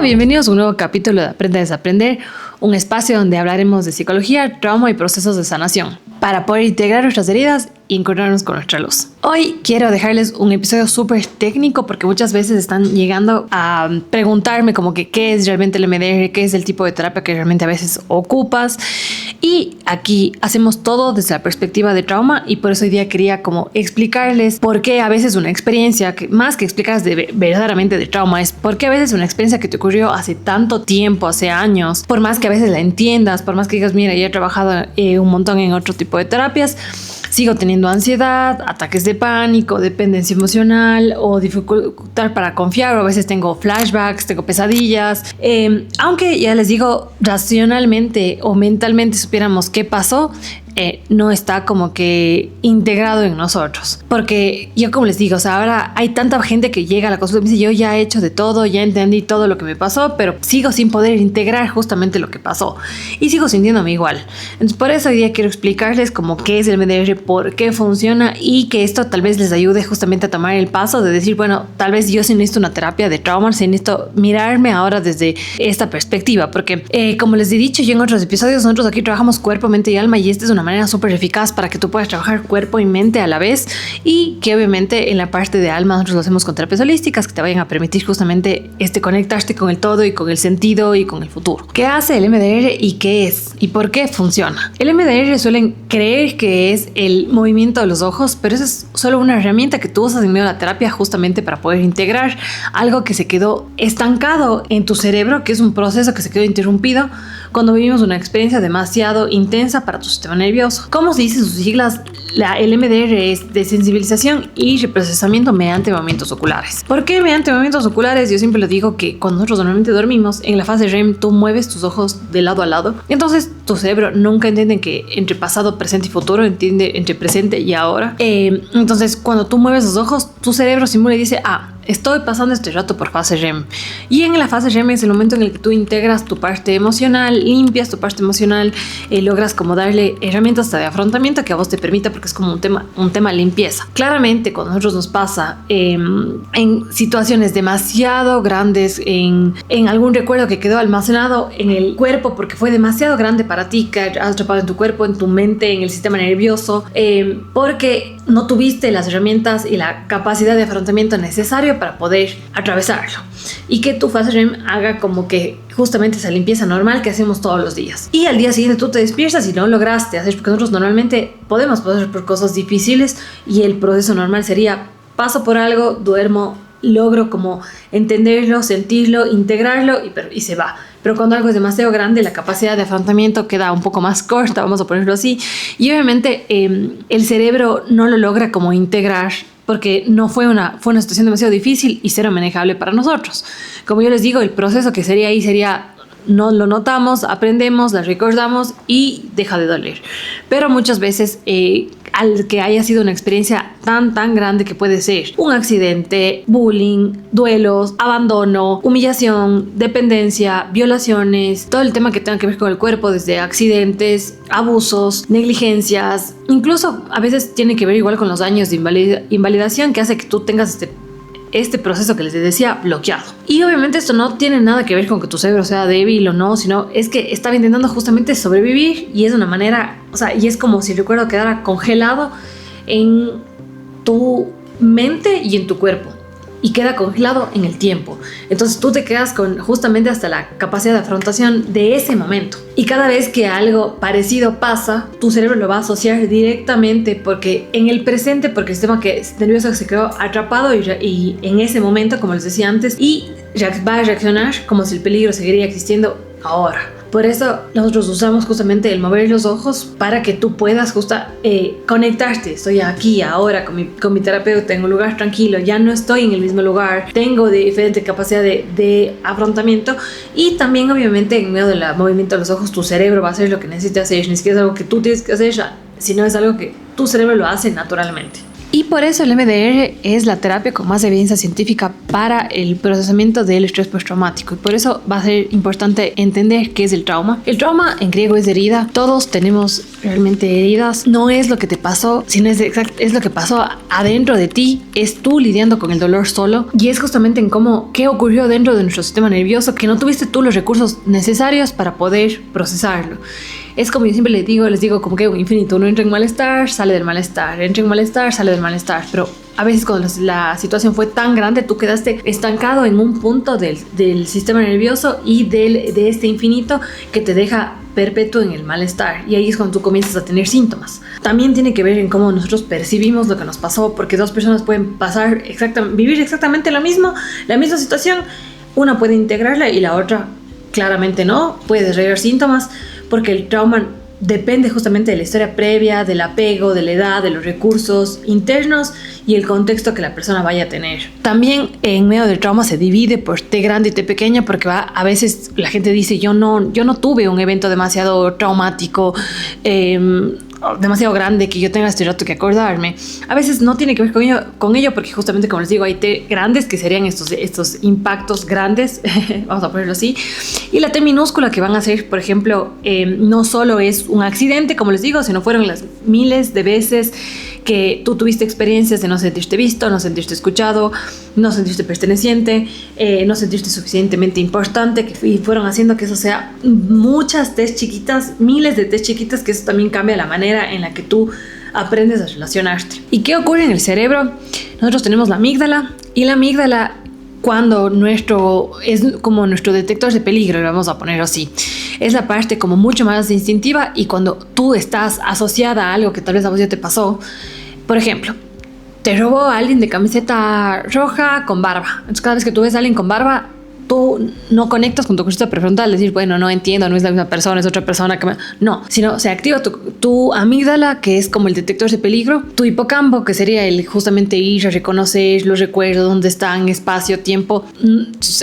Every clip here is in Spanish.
bienvenidos a un nuevo capítulo de Aprende a Desaprender, un espacio donde hablaremos de psicología, trauma y procesos de sanación, para poder integrar nuestras heridas y encontrarnos con nuestra luz. Hoy quiero dejarles un episodio súper técnico porque muchas veces están llegando a preguntarme como que qué es realmente el MDR, qué es el tipo de terapia que realmente a veces ocupas. Y aquí hacemos todo desde la perspectiva de trauma y por eso hoy día quería como explicarles por qué a veces una experiencia, que más que explicarles verdaderamente de trauma, es por qué a veces una experiencia que te ocurrió hace tanto tiempo, hace años, por más que a veces la entiendas, por más que digas, mira, ya he trabajado un montón en otro tipo de terapias, sigo teniendo ansiedad, ataques de pánico, dependencia emocional o dificultad para confiar, o a veces tengo flashbacks, tengo pesadillas. Aunque ya les digo, racionalmente o mentalmente supiéramos qué pasó, no está como que integrado en nosotros. Porque yo, como les digo, o sea, ahora hay tanta gente que llega a la consulta y me dice, yo ya he hecho de todo, ya entendí todo lo que me pasó, pero sigo sin poder integrar justamente lo que pasó y sigo sintiéndome igual. Entonces, por eso hoy día quiero explicarles como qué es el MDR, por qué funciona y que esto tal vez les ayude justamente a tomar el paso de decir, bueno, tal vez yo sí necesito una terapia de trauma, sí necesito mirarme ahora desde esta perspectiva, porque como les he dicho yo en otros episodios, nosotros aquí trabajamos cuerpo, mente y alma, y esta es una manera súper eficaz para que tú puedas trabajar cuerpo y mente a la vez, y que obviamente en la parte de alma nosotros lo hacemos con terapias holísticas que te vayan a permitir justamente conectarte con el todo y con el sentido y con el futuro. ¿Qué hace el MDR y qué es? ¿Y por qué funciona? El MDR suelen creer que es el movimiento de los ojos, pero eso es solo una herramienta que tú usas en medio de la terapia justamente para poder integrar algo que se quedó estancado en tu cerebro, que es un proceso que se quedó interrumpido cuando vivimos una experiencia demasiado intensa para tu sistema nervioso. ¿Cómo se dice sus siglas? El MDR es desensibilización y reprocesamiento mediante movimientos oculares. ¿Por qué mediante movimientos oculares? Yo siempre les digo que cuando nosotros normalmente dormimos, en la fase REM tú mueves tus ojos de lado a lado. Entonces tu cerebro nunca entiende que entre pasado, presente y futuro, entiende entre presente y ahora. Entonces cuando tú mueves los ojos, tu cerebro simula y dice, estoy pasando este rato por fase REM. Y en la fase REM es el momento en el que tú integras tu parte emocional, limpias tu parte emocional, logras como darle herramientas de afrontamiento que a vos te permita, porque es como un tema limpieza. Claramente cuando a nosotros nos pasa en situaciones demasiado grandes, en algún recuerdo que quedó almacenado en el cuerpo porque fue demasiado grande para ti, que has atrapado en tu cuerpo, en tu mente, en el sistema nervioso, porque no tuviste las herramientas y la capacidad de afrontamiento necesario para poder atravesarlo, y que tu fase REM haga como que justamente esa limpieza normal que hacemos todos los días, y al día siguiente tú te despiertas y no lograste hacer, porque nosotros normalmente podemos pasar por cosas difíciles y el proceso normal sería paso por algo, duermo, logro como entenderlo, sentirlo, integrarlo y se va. Pero cuando algo es demasiado grande, la capacidad de afrontamiento queda un poco más corta, vamos a ponerlo así, y obviamente el cerebro no lo logra como integrar porque no fue una situación demasiado difícil y cero manejable para nosotros. Como yo les digo, el proceso que sería ahí sería, no lo notamos, aprendemos, la recordamos y deja de doler. Pero muchas veces al que haya sido una experiencia tan grande, que puede ser un accidente, bullying, duelos, abandono, humillación, dependencia, violaciones, todo el tema que tenga que ver con el cuerpo, desde accidentes, abusos, negligencias, incluso a veces tiene que ver igual con los años de invalidación que hace que tú tengas este proceso que les decía bloqueado. Y obviamente esto no tiene nada que ver con que tu cerebro sea débil o no, sino es que estaba intentando justamente sobrevivir, y es una manera, o sea, y es como si el recuerdo quedara congelado en tu mente y en tu cuerpo, y queda congelado en el tiempo. Entonces tú te quedas con justamente hasta la capacidad de afrontación de ese momento. Y cada vez que algo parecido pasa, tu cerebro lo va a asociar directamente porque en el presente, porque el sistema nervioso se quedó atrapado y en ese momento, como les decía antes, y va a reaccionar como si el peligro seguiría existiendo ahora. Por eso nosotros usamos justamente el mover los ojos para que tú puedas conectarte. Estoy aquí ahora con mi terapeuta en un lugar tranquilo, ya no estoy en el mismo lugar, tengo diferente capacidad de afrontamiento, y también obviamente en medio del movimiento de los ojos tu cerebro va a hacer lo que necesita hacer, ni siquiera es algo que tú tienes que hacer, sino es algo que tu cerebro lo hace naturalmente. Y por eso el MDR es la terapia con más evidencia científica para el procesamiento del estrés postraumático. Y por eso va a ser importante entender qué es el trauma. El trauma en griego es herida. Todos tenemos realmente heridas. No es lo que te pasó, sino es lo que pasó adentro de ti. Es tú lidiando con el dolor solo. Y es justamente en cómo, qué ocurrió dentro de nuestro sistema nervioso, que no tuviste tú los recursos necesarios para poder procesarlo. Es como yo siempre les digo como que un infinito. Uno entra en malestar, sale del malestar, entra en malestar, sale del malestar. Pero a veces cuando la situación fue tan grande, tú quedaste estancado en un punto del sistema nervioso y de este infinito que te deja perpetuo en el malestar. Y ahí es cuando tú comienzas a tener síntomas. También tiene que ver en cómo nosotros percibimos lo que nos pasó, porque dos personas pueden vivir exactamente lo mismo, la misma situación. Una puede integrarla y la otra claramente no. Puede desarrollar síntomas, porque el trauma depende justamente de la historia previa, del apego, de la edad, de los recursos internos y el contexto que la persona vaya a tener. También en medio del trauma se divide por T grande y T pequeña, porque a veces la gente dice yo no tuve un evento demasiado traumático, demasiado grande que yo tenga este rato que acordarme. A veces no tiene que ver con ello porque justamente, como les digo, hay T grandes que serían estos impactos grandes, vamos a ponerlo así, y la T minúscula que van a ser, por ejemplo, no solo es un accidente, como les digo, sino fueron las miles de veces que tú tuviste experiencias de no sentirte visto, no sentirte escuchado, no sentirte perteneciente, no sentirte suficientemente importante, y fueron haciendo que eso sea muchas test chiquitas, miles de test chiquitas, que eso también cambia la manera en la que tú aprendes a relacionarte. ¿Y qué ocurre en el cerebro? Nosotros tenemos la amígdala, y la amígdala, cuando es como nuestro detector de peligro, vamos a ponerlo así, es la parte como mucho más instintiva, y cuando tú estás asociada a algo que tal vez a vos ya te pasó, por ejemplo, te robó a alguien de camiseta roja con barba. Entonces cada vez que tú ves a alguien con barba, tú no conectas con tu corteza prefrontal, decir, bueno, no entiendo, no es la misma persona, es otra persona no, sino se activa tu amígdala, que es como el detector de peligro, tu hipocampo, que sería el justamente ir a reconocer los recuerdos, dónde están, espacio, tiempo,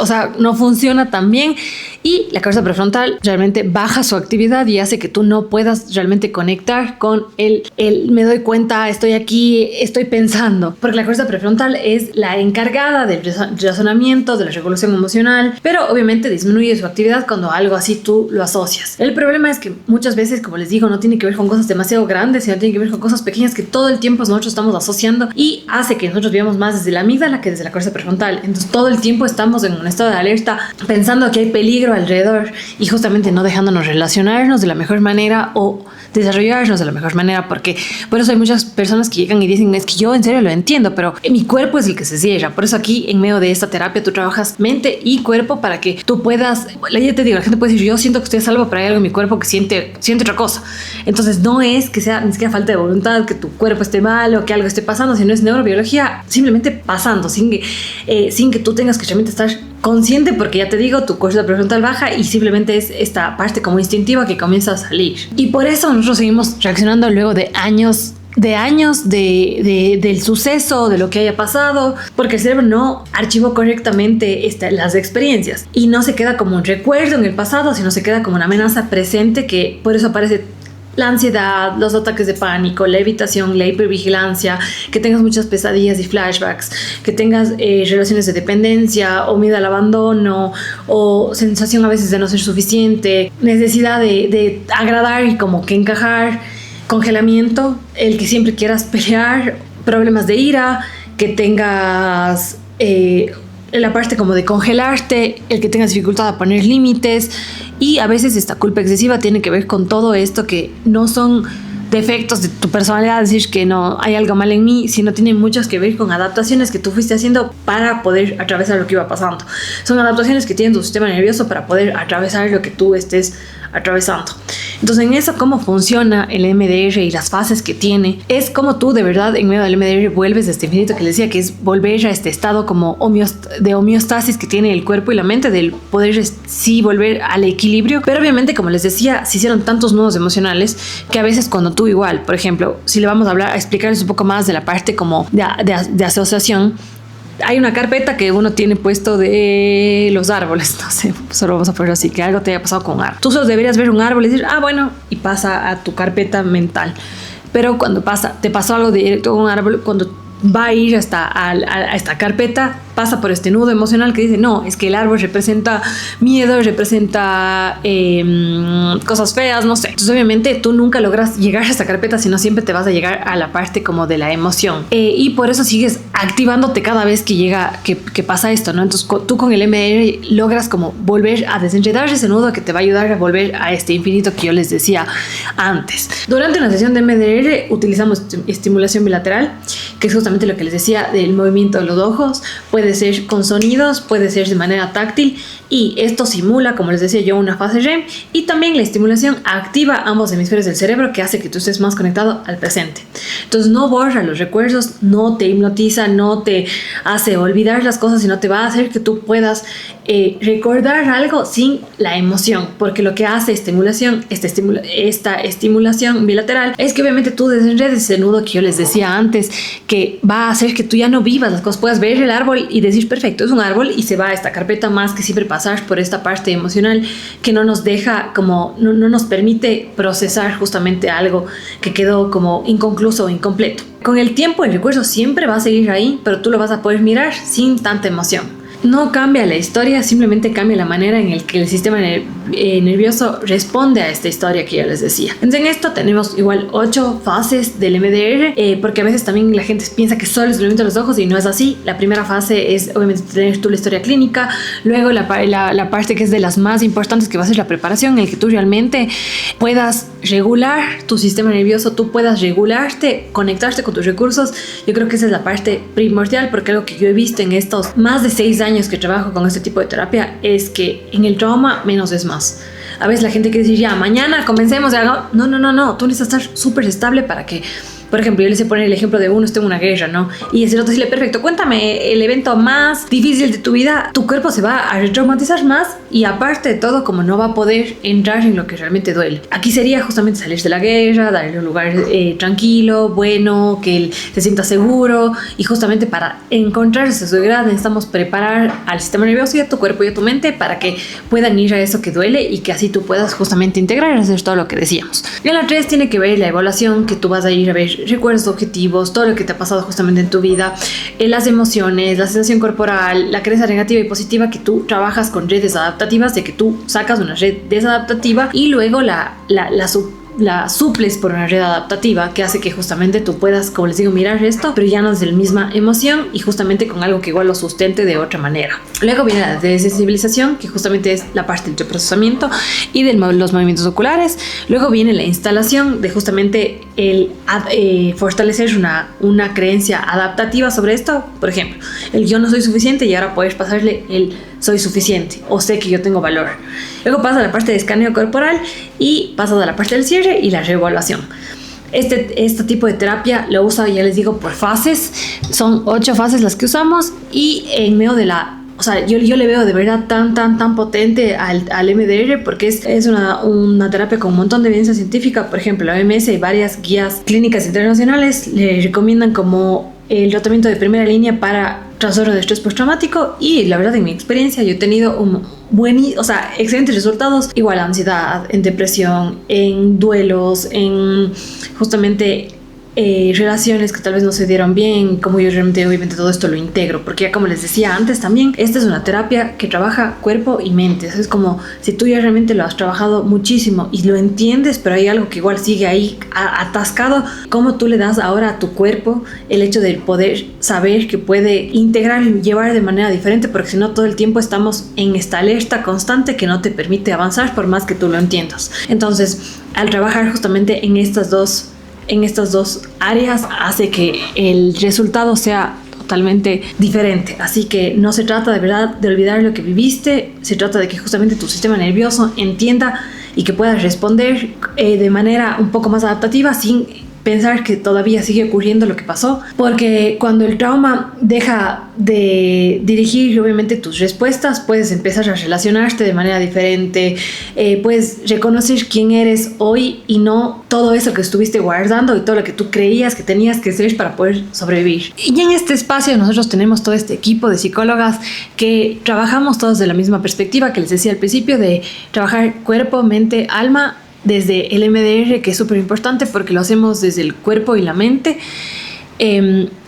o sea, no funciona tan bien, y la corteza prefrontal realmente baja su actividad y hace que tú no puedas realmente conectar con el me doy cuenta, estoy aquí, estoy pensando, porque la corteza prefrontal es la encargada del razonamiento, de la regulación emocional, pero obviamente disminuye su actividad cuando algo así tú lo asocias. El problema es que muchas veces, como les digo, no tiene que ver con cosas demasiado grandes, sino tiene que ver con cosas pequeñas que todo el tiempo nosotros estamos asociando, y hace que nosotros vivamos más desde la amígdala que desde la corteza prefrontal. Entonces todo el tiempo estamos en un estado de alerta, pensando que hay peligro alrededor y justamente no dejándonos relacionarnos de la mejor manera o desarrollarnos de la mejor manera, porque por eso hay muchas personas que llegan y dicen, es que yo en serio lo entiendo, pero mi cuerpo es el que se cierra. Por eso aquí en medio de esta terapia tú trabajas mente y cuerpo para que tú puedas, ya te digo, la gente puede decir, yo siento que estoy a salvo, pero hay algo en mi cuerpo que siente otra cosa. Entonces no es que sea ni siquiera falta de voluntad, que tu cuerpo esté mal o que algo esté pasando, sino es neurobiología simplemente pasando, sin que tú tengas que realmente estar consciente, porque ya te digo, tu corteza prefrontal baja y simplemente es esta parte como instintiva que comienza a salir. Y por eso nosotros seguimos reaccionando luego de años del suceso, de lo que haya pasado, porque el cerebro no archivó correctamente las experiencias y no se queda como un recuerdo en el pasado, sino se queda como una amenaza presente, que por eso aparece la ansiedad, los ataques de pánico, la evitación, la hipervigilancia, que tengas muchas pesadillas y flashbacks, que tengas relaciones de dependencia o miedo al abandono o sensación a veces de no ser suficiente, necesidad de agradar y como que encajar, congelamiento, el que siempre quieras pelear, problemas de ira, que tengas la parte como de congelarte, el que tengas dificultad a poner límites. Y a veces esta culpa excesiva tiene que ver con todo esto, que no son defectos de tu personalidad, decir que no hay algo mal en mí, sino tiene muchos que ver con adaptaciones que tú fuiste haciendo para poder atravesar lo que iba pasando. Son adaptaciones que tiene tu sistema nervioso para poder atravesar lo que tú estés atravesando. Entonces, en eso, cómo funciona el MDR y las fases que tiene, es como tú de verdad en medio del MDR vuelves a este infinito que les decía, que es volver a este estado como de homeostasis que tiene el cuerpo y la mente, del poder sí volver al equilibrio. Pero obviamente, como les decía, se hicieron tantos nudos emocionales que a veces cuando tú igual, por ejemplo, si le vamos a explicarles un poco más de la parte como de asociación, hay una carpeta que uno tiene puesto de los árboles, no sé, solo vamos a ponerlo así, que algo te haya pasado con un árbol. Tú solo deberías ver un árbol y decir, bueno, y pasa a tu carpeta mental. Pero cuando te pasó algo directo con un árbol, cuando va a ir hasta a esta carpeta, pasa por este nudo emocional que dice, no, es que el árbol representa miedo, representa cosas feas, no sé. Entonces obviamente tú nunca logras llegar a esta carpeta, sino siempre te vas a llegar a la parte como de la emoción. Y por eso sigues activándote cada vez que pasa esto, ¿no? Entonces tú con el MDR logras como volver a desenredar ese nudo que te va a ayudar a volver a este infinito que yo les decía antes. Durante una sesión de MDR utilizamos estimulación bilateral, que es justamente lo que les decía del movimiento de los ojos. Puede ser con sonidos, puede ser de manera táctil, y esto simula, como les decía yo, una fase REM, y también la estimulación activa ambos hemisferios del cerebro, que hace que tú estés más conectado al presente. Entonces no borra los recuerdos, no te hipnotiza, no te hace olvidar las cosas, sino te va a hacer que tú puedas recordar algo sin la emoción, porque lo que hace esta estimulación bilateral es que obviamente tú desenredes ese nudo que yo les decía antes, que va a hacer que tú ya no vivas las cosas, puedas ver el árbol y decir, perfecto, es un árbol, y se va a esta carpeta, más que siempre pasar por esta parte emocional que no nos deja como, no nos permite procesar justamente algo que quedó como inconcluso o incompleto. Con el tiempo el recuerdo siempre va a seguir ahí, pero tú lo vas a poder mirar sin tanta emoción. No cambia la historia, simplemente cambia la manera en la que el sistema nervioso responde a esta historia que ya les decía. Entonces en esto tenemos igual 8 fases del MDR, porque a veces también la gente piensa que solo es el movimiento de los ojos, y no es así. La primera fase es obviamente tener tú la historia clínica, luego la parte que es de las más importantes, que va a ser la preparación, en el que tú realmente puedas regular tu sistema nervioso, tú puedas regularte, conectarte con tus recursos. Yo creo que esa es la parte primordial, porque algo que yo he visto en estos más de 6 años que trabajo con este tipo de terapia es que en el trauma menos es más. A veces la gente quiere decir, ya, mañana comencemos. No, tú necesitas estar súper estable para que, por ejemplo, yo les he poner el ejemplo de uno está en una guerra, ¿no? Y el otro dice, perfecto, cuéntame el evento más difícil de tu vida. Tu cuerpo se va a retraumatizar más, y aparte de todo, como no va a poder entrar en lo que realmente duele. Aquí sería justamente salir de la guerra, darle un lugar tranquilo, bueno, que él se sienta seguro, y justamente para encontrar esa seguridad necesitamos preparar al sistema nervioso y a tu cuerpo y a tu mente para que puedan ir a eso que duele, y que así tú puedas justamente integrar y hacer todo lo que decíamos. Y en la 3 tiene que ver la evaluación, que tú vas a ir a ver recuerdos, objetivos, todo lo que te ha pasado justamente en tu vida, las emociones, la sensación corporal, la creencia negativa y positiva, que tú trabajas con redes adaptativas, de que tú sacas una red desadaptativa y luego la suples por una red adaptativa, que hace que justamente tú puedas, como les digo, mirar esto, pero ya no desde la misma emoción, y justamente con algo que igual lo sustente de otra manera. Luego viene la desensibilización, que justamente es la parte del procesamiento y de los movimientos oculares. Luego viene la instalación, de justamente el fortalecer una creencia adaptativa sobre esto. Por ejemplo, el yo no soy suficiente, y ahora puedes pasarle el soy suficiente, o sé que yo tengo valor. Luego pasa a la parte de escaneo corporal, y pasa a la parte del cierre y la reevaluación. Este tipo de terapia lo usa, ya les digo, por fases. Son 8 fases las que usamos, y en medio de o sea, yo le veo de verdad tan potente al MDR, porque es una terapia con un montón de evidencia científica. Por ejemplo, la OMS y varias guías clínicas internacionales le recomiendan como el tratamiento de primera línea para trastorno de estrés postraumático, y la verdad, en mi experiencia, yo he tenido excelentes resultados, igual ansiedad, en depresión, en duelos, en justamente relaciones que tal vez no se dieron bien, como yo realmente obviamente todo esto lo integro, porque ya como les decía antes también, esta es una terapia que trabaja cuerpo y mente. Es como si tú ya realmente lo has trabajado muchísimo y lo entiendes, pero hay algo que igual sigue ahí atascado, cómo tú le das ahora a tu cuerpo el hecho de poder saber que puede integrar y llevar de manera diferente, porque si no todo el tiempo estamos en esta alerta constante que no te permite avanzar por más que tú lo entiendas. Entonces, al trabajar justamente en estas dos áreas, hace que el resultado sea totalmente diferente. Así que no se trata de verdad de olvidar lo que viviste, se trata de que justamente tu sistema nervioso entienda y que puedas responder de manera un poco más adaptativa, sin pensar que todavía sigue ocurriendo lo que pasó, porque cuando el trauma deja de dirigir obviamente tus respuestas, puedes empezar a relacionarte de manera diferente, puedes reconocer quién eres hoy y no todo eso que estuviste guardando y todo lo que tú creías que tenías que ser para poder sobrevivir. Y en este espacio nosotros tenemos todo este equipo de psicólogas que trabajamos todos de la misma perspectiva que les decía al principio, de trabajar cuerpo, mente, alma desde el MDR, que es súper importante porque lo hacemos desde el cuerpo y la mente.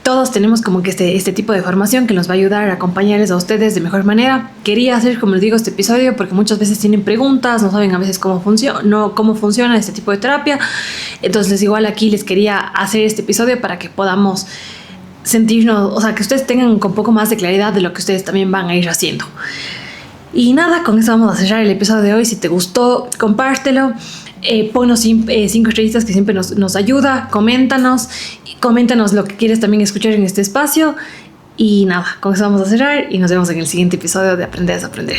Todos tenemos como que este tipo de formación que nos va a ayudar a acompañarles a ustedes de mejor manera. Quería hacer, como les digo, este episodio porque muchas veces tienen preguntas, no saben a veces cómo funciona este tipo de terapia. Entonces igual aquí les quería hacer este episodio para que podamos sentirnos, o sea, que ustedes tengan un poco más de claridad de lo que ustedes también van a ir haciendo. Y nada, con eso vamos a cerrar el episodio de hoy. Si te gustó, compártelo. Ponnos 5 estrellitas, que siempre nos ayuda. Coméntanos lo que quieres también escuchar en este espacio. Y nada, con eso vamos a cerrar y nos vemos en el siguiente episodio de Aprender a Desaprender.